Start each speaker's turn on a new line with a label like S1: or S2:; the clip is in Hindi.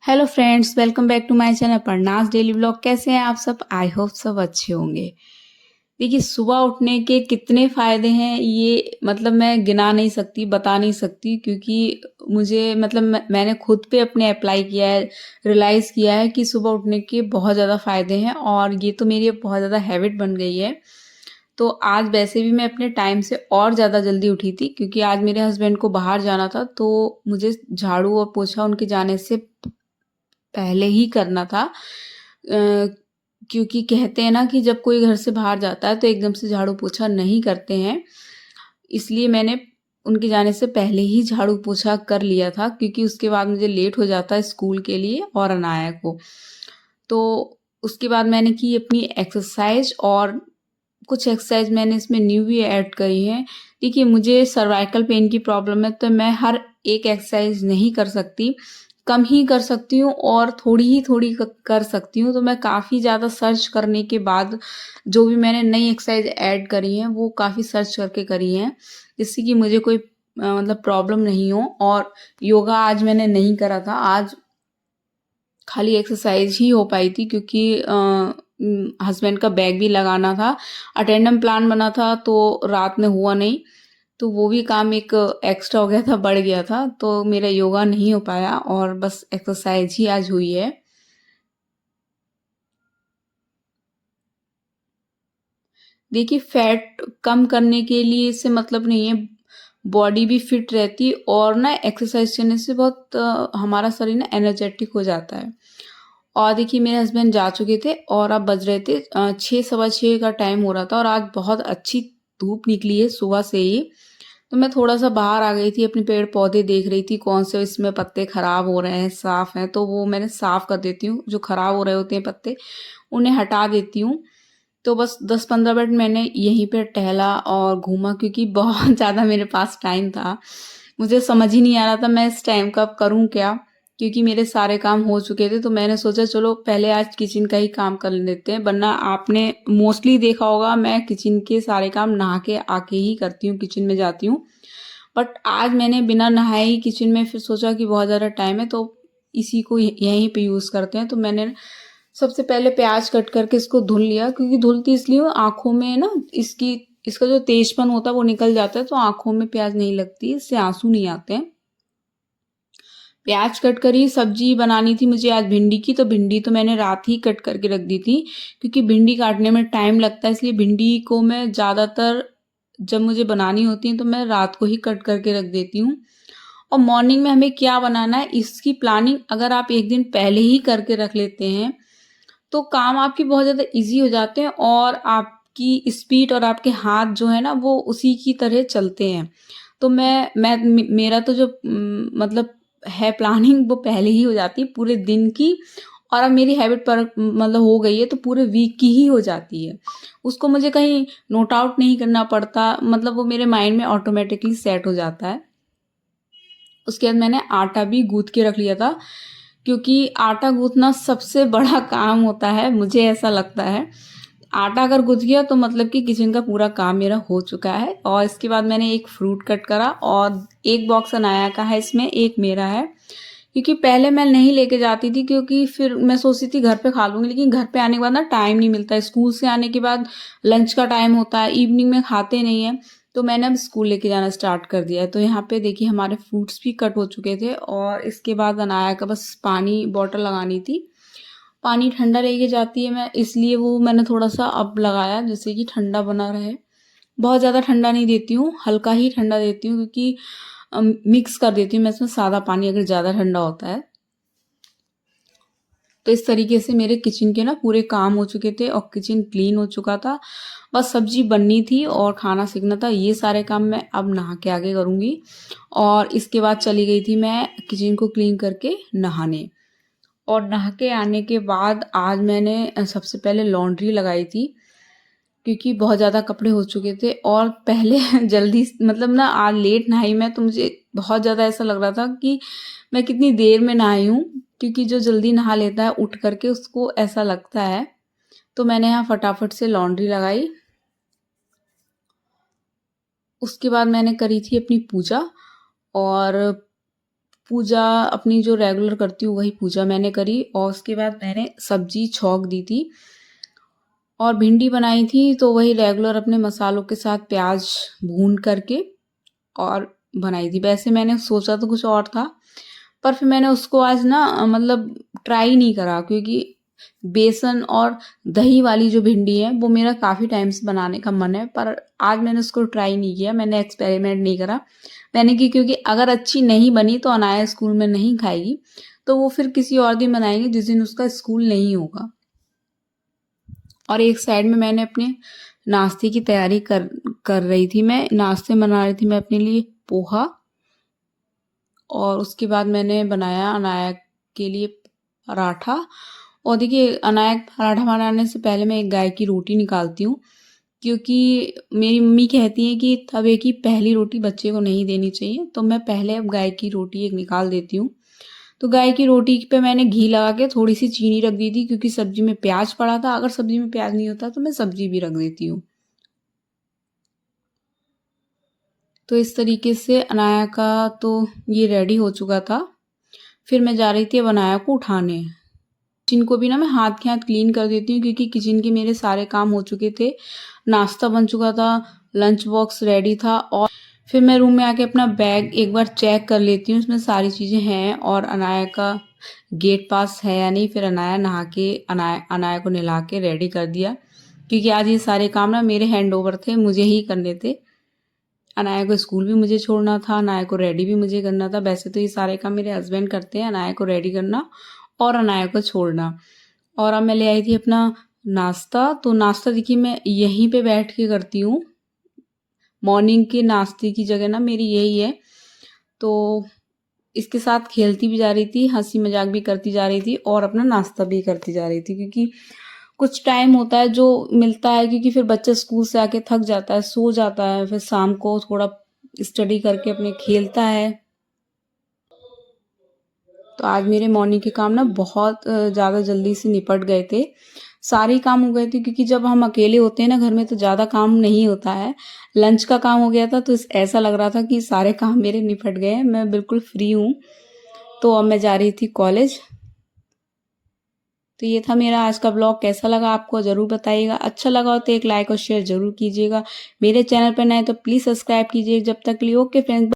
S1: Hello friends, welcome back to my channel पढ़नास डेली व्लॉग। कैसे हैं आप सब? आई होप सब अच्छे होंगे। देखिए, सुबह उठने के कितने फ़ायदे हैं ये मतलब मैं गिना नहीं सकती, बता नहीं सकती, क्योंकि मुझे मतलब मैंने खुद पे अपने अप्लाई किया है, रियलाइज़ किया है कि सुबह उठने के बहुत ज़्यादा फ़ायदे हैं और ये तो मेरी अब बहुत ज़्यादा हैबिट बन गई है। तो आज वैसे भी मैं अपने टाइम से और ज़्यादा जल्दी उठी थी, क्योंकि आज मेरे हस्बैंड को बाहर जाना था, तो मुझे झाड़ू और पोछा उनके जाने से पहले ही करना था। क्योंकि कहते हैं ना कि जब कोई घर से बाहर जाता है तो एकदम से झाड़ू पोछा नहीं करते हैं। इसलिए मैंने उनके जाने से पहले ही झाड़ू पोछा कर लिया था, क्योंकि उसके बाद मुझे लेट हो जाता है स्कूल के लिए और अनाया को। तो उसके बाद मैंने की अपनी एक्सरसाइज, और कुछ एक्सरसाइज मैंने इसमें न्यू भी ऐड करी हैं। देखिए, मुझे सर्वाइकल पेन की प्रॉब्लम है, तो मैं हर एक एक्सरसाइज नहीं कर सकती, कम ही कर सकती हूँ और थोड़ी ही थोड़ी कर सकती हूँ। तो मैं काफ़ी ज़्यादा सर्च करने के बाद जो भी मैंने नई एक्सरसाइज ऐड करी हैं वो काफ़ी सर्च करके करी हैं, जिससे कि मुझे कोई मतलब प्रॉब्लम नहीं हो। और योगा आज मैंने नहीं करा था, आज खाली एक्सरसाइज ही हो पाई थी, क्योंकि हस्बैंड का बैग भी लगाना था, अटेंडम प्लान बना था, तो रात में हुआ नहीं। तो वो भी काम एक एक्स्ट्रा हो गया था, बढ़ गया था, तो मेरा योगा नहीं हो पाया और बस एक्सरसाइज ही आज हुई है। देखिए, फैट कम करने के लिए इससे मतलब नहीं है, बॉडी भी फिट रहती और ना एक्सरसाइज करने से बहुत हमारा शरीर ना एनर्जेटिक हो जाता है। और देखिए, मेरे हस्बैंड जा चुके थे और अब बज रहे थे 6 सवा 6 का टाइम हो रहा था और आज बहुत अच्छी धूप निकली है सुबह से ही। तो मैं थोड़ा-सा बाहर आ गई थी, अपने पेड़-पौधे देख रही थी, कौन से इसमें पत्ते खराब हो रहे हैं, साफ हैं, तो वो मैंने साफ कर देती हूँ। जो खराब हो रहे होते हैं पत्ते, उन्हें हटा देती हूँ। तो बस 10-15 मिनट मैंने यहीं पे टहला और घूमा, क्योंकि बहुत ज़्यादा मेरे पास टाइम था। मुझे समझ ही नहीं आ रहा था मैं इस टाइम का करूँ क्या? क्योंकि मेरे सारे काम हो चुके थे, तो मैंने सोचा चलो पहले आज किचन का ही काम कर लेते हैं। वरना आपने मोस्टली देखा होगा, मैं किचन के सारे काम नहा के आके ही करती हूँ, किचन में जाती हूँ। बट आज मैंने बिना नहाए ही किचन में, फिर सोचा कि बहुत ज़्यादा टाइम है तो इसी को यहीं पे यूज़ करते हैं। तो मैंने सबसे पहले प्याज कट करके इसको धुल लिया, क्योंकि धुलती इसलिए हूँ, आँखों में ना इसका जो तेजपन होता है वो निकल जाता है, तो आँखों में प्याज नहीं लगती, इससे आँसू नहीं आते हैं। प्याज कट करी, सब्जी बनानी थी मुझे आज भिंडी की, तो भिंडी तो मैंने रात ही कट करके रख दी थी, क्योंकि भिंडी काटने में टाइम लगता है, इसलिए भिंडी को मैं ज़्यादातर जब मुझे बनानी होती है तो मैं रात को ही कट करके रख देती हूँ। और मॉर्निंग में हमें क्या बनाना है इसकी प्लानिंग अगर आप एक दिन पहले ही करके रख लेते हैं, तो काम आपके बहुत ज़्यादा ईज़ी हो जाते हैं और आपकी स्पीड और आपके हाथ जो है ना वो उसी की तरह चलते हैं। तो मेरा तो जो मतलब है प्लानिंग, वो पहले ही हो जाती है पूरे दिन की, और अब मेरी हैबिट पर मतलब हो गई है, तो पूरे वीक की ही हो जाती है। उसको मुझे कहीं नोट आउट नहीं करना पड़ता, मतलब वो मेरे माइंड में ऑटोमेटिकली सेट हो जाता है। उसके बाद मैंने आटा भी गूँथ के रख लिया था, क्योंकि आटा गूँथना सबसे बड़ा काम होता है, मुझे ऐसा लगता है। आटा अगर गूँथ गया तो मतलब कि किचन का पूरा काम मेरा हो चुका है। और इसके बाद मैंने एक फ्रूट कट करा और एक बॉक्स अनाया का है इसमें, एक मेरा है। क्योंकि पहले मैं नहीं लेके जाती थी, क्योंकि फिर मैं सोचती थी घर पे खा लूँगी, लेकिन घर पे आने के बाद ना टाइम नहीं मिलता है। स्कूल से आने के बाद लंच का टाइम होता है, इवनिंग में खाते नहीं हैं, तो मैंने अब स्कूल लेके जाना स्टार्ट कर दिया है। तो यहाँ पे देखिए हमारे फ्रूट्स भी कट हो चुके थे और इसके बाद अनाया का बस पानी बॉटल लगानी थी। पानी ठंडा लेके जाती है मैं, इसलिए वो मैंने थोड़ा-सा अब लगाया, जिससे कि ठंडा बना रहे। बहुत ज़्यादा ठंडा नहीं देती हूँ, हल्का ही ठंडा देती हूँ, क्योंकि मिक्स कर देती हूँ मैं इसमें सादा पानी अगर ज़्यादा ठंडा होता है। तो इस तरीके से मेरे किचन के ना पूरे काम हो चुके थे और किचन क्लीन हो चुका था। बस सब्जी बननी थी और खाना सीखना था, ये सारे काम मैं अब नहा के आगे करूँगी। और इसके बाद चली गई थी मैं किचन को क्लीन करके नहाने। और नहा के आने के बाद आज मैंने सबसे पहले लॉन्ड्री लगाई थी, क्योंकि बहुत ज़्यादा कपड़े हो चुके थे और पहले जल्दी मतलब ना आज लेट नहाई मैं, तो मुझे बहुत ज़्यादा ऐसा लग रहा था कि मैं कितनी देर में नहाई हूँ, क्योंकि जो जल्दी नहा लेता है उठ करके उसको ऐसा लगता है। तो मैंने यहाँ फटाफट से लॉन्ड्री लगाई। उसके बाद मैंने करी थी अपनी पूजा, और पूजा अपनी जो रेगुलर करती हूँ वही पूजा मैंने करी और उसके बाद मैंने सब्जी छौंक दी थी और भिंडी बनाई थी, तो वही रेगुलर अपने मसालों के साथ प्याज भून करके और बनाई थी। वैसे मैंने सोचा तो कुछ और था, पर फिर मैंने उसको आज ना मतलब ट्राई नहीं करा, क्योंकि बेसन और दही वाली जो भिंडी है वो मेरा काफ़ी टाइम से बनाने का मन है, पर आज मैंने उसको ट्राई नहीं किया, मैंने एक्सपेरिमेंट नहीं करा। मैंने की क्योंकि अगर अच्छी नहीं बनी तो अनाया स्कूल में नहीं खाएगी, तो वो फिर किसी और दिन बनाएंगे जिस दिन उसका स्कूल नहीं होगा। और एक साइड में मैंने अपने नाश्ते की तैयारी कर रही थी। मैं नाश्ते में बना रही थी मैं अपने लिए पोहा, और उसके बाद मैंने बनाया अनाया के लिए पराठा। और देखिए, अनाया पराठा बनाने से पहले मैं एक गाय की रोटी निकालती हूँ, क्योंकि मेरी मम्मी कहती हैं कि तवे की पहली रोटी बच्चे को नहीं देनी चाहिए, तो मैं पहले अब गाय की रोटी एक निकाल देती हूँ। तो गाय की रोटी पे मैंने घी लगा के थोड़ी सी चीनी रख दी थी, क्योंकि सब्जी में प्याज पड़ा था। अगर सब्जी में प्याज नहीं होता तो मैं सब्जी भी रख देती हूँ। तो इस तरीके से अनाया का तो ये रेडी हो चुका था। फिर मैं जा रही थी अब अनाया को उठाने। किचन को भी ना मैं हाथ के हाथ क्लीन कर देती हूँ, क्योंकि किचन के मेरे सारे काम हो चुके थे। नाश्ता बन चुका था, लंच बॉक्स रेडी था, और फिर मैं रूम में आके अपना बैग एक बार चेक कर लेती हूँ इसमें सारी चीज़ें हैं और अनाया का गेट पास है या नहीं। फिर अनाया नहा के अनाया को नहला के रेडी कर दिया, क्योंकि आज ये सारे काम ना मेरे हैंड ओवर थे, मुझे ही करने थे। अनाया को स्कूल भी मुझे छोड़ना था, अनाया को रेडी भी मुझे करना था। वैसे तो ये सारे काम मेरे हस्बैंड करते हैं, अनाया को रेडी करना और अनाया को छोड़ना। और अब मैं ले आई थी अपना नाश्ता। तो नाश्ता देखिए मैं यहीं पे बैठ के करती हूँ। मॉर्निंग के नाश्ते की जगह ना मेरी यही है। तो इसके साथ खेलती भी जा रही थी, हंसी मजाक भी करती जा रही थी और अपना नाश्ता भी करती जा रही थी, क्योंकि कुछ टाइम होता है जो मिलता है, क्योंकि फिर बच्चा स्कूल से आके थक जाता है, सो जाता है, फिर शाम को थोड़ा स्टडी करके अपने खेलता है। तो आज मेरे मॉर्निंग के काम ना बहुत ज़्यादा जल्दी से निपट गए थे, सारे काम हो गए थे, क्योंकि जब हम अकेले होते हैं ना घर में तो ज़्यादा काम नहीं होता है। लंच का काम हो गया था, तो ऐसा लग रहा था कि सारे काम मेरे निपट गए हैं, मैं बिल्कुल फ्री हूँ। तो अब मैं जा रही थी कॉलेज। तो ये था मेरा आज का ब्लॉग। कैसा लगा आपको ज़रूर बताइएगा। अच्छा लगा हो तो एक लाइक और शेयर ज़रूर कीजिएगा। मेरे चैनल पर नए तो प्लीज़ सब्सक्राइब कीजिए। जब तक के लिए ओके फ्रेंड्स।